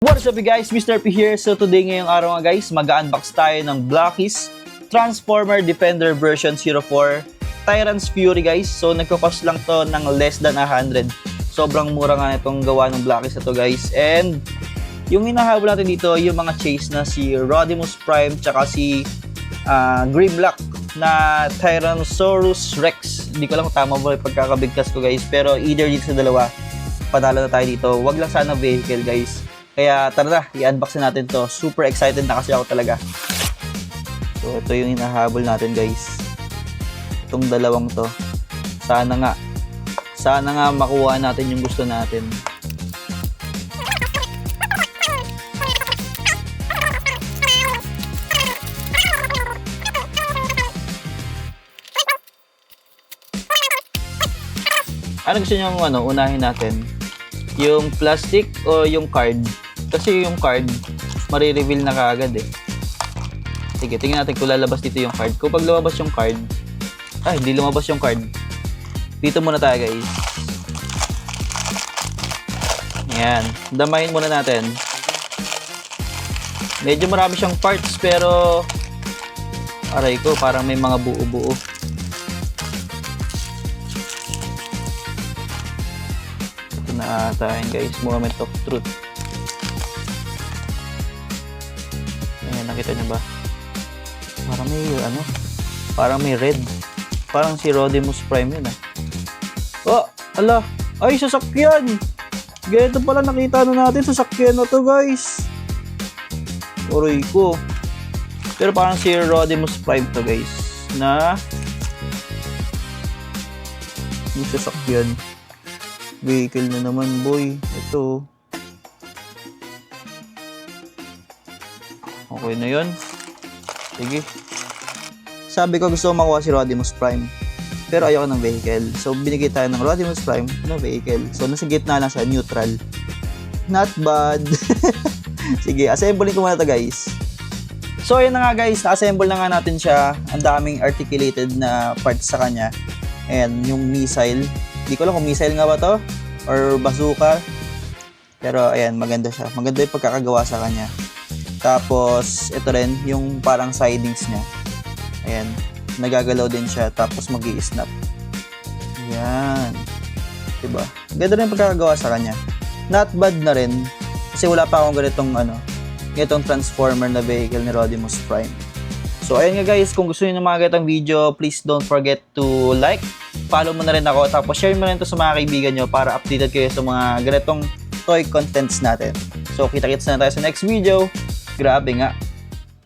What's up guys, Mr. P here. So today ngayong araw nga guys, mag-unbox tayo ng Blackies Transformer Defender version 04 Tyrant's Fury guys. So nagko-cost lang to ng less than 100. Sobrang mura nga itong gawa ng Blackies na to guys. And yung hinahabol natin dito, yung mga chase na si Rodimus Prime tsaka si Grimlock na Tyrannosaurus Rex. Hindi ko lang kung tama ba yung pagkakabigkas ko guys, pero either dito sa dalawa, panalo na tayo dito. Wag lang sana vehicle guys. Kaya tara na, i-unbox na natin to. Super excited na kasi ako talaga. So ito yung hinahabol natin guys. Itong dalawang to. Sana nga makuha natin yung gusto natin. Ano gusto nyo unahin natin? Yung plastic o yung card? Kasi yung card, marireveal na kaagad eh. Sige, tingnan natin kung lalabas dito yung card. Kung pag lumabas yung card, hindi lumabas yung card. Dito muna tayo guys. Ayan, damahin muna natin. Medyo marami siyang parts pero aray ko, parang may mga buo-buo. Ito na ata yun guys, moment of truth. Ayan, nakita nyo ba? Parang may red. Parang si Rodimus Prime yun Oh, ala, ay sasakyan! Ganito pala nakita na natin, sasakyan na to guys. Oroy ko. Pero parang si Rodimus Prime to guys. Na yung sasakyan. Vehicle na naman boy. Ito. Okay na yun. Sige. Sabi ko gusto ko makuha si Rodimus Prime. Pero ayoko ng vehicle. So binigay tayo ng Rodimus Prime na vehicle. So nasa gitna lang siya, neutral. Not bad. Sige, assembling ko muna to guys. So ayun na nga guys, na-assemble na nga natin siya. Ang daming articulated na parts sa kanya. And yung missile. Hindi ko alam kung missile nga ba to or bazooka. Pero ayan, maganda siya. Maganda yung pagkakagawa sa kanya. Tapos ito rin, yung parang sidings niya. Ayan, nagagalaw din siya. Tapos mag-i-snap. Ayan. Diba? Ganda rin yung pagkakagawa sa kanya. Not bad na rin. Kasi wala pa akong ganitong transformer na vehicle ni Rodimus Prime. So ayun nga guys, kung gusto niyo ng mga ganitong video, please don't forget to like, follow mo na rin ako, tapos share mo na rin to sa mga kaibigan nyo para updated kayo sa mga ganitong toy contents natin. So kita-kits na tayo sa next video. Grabe nga.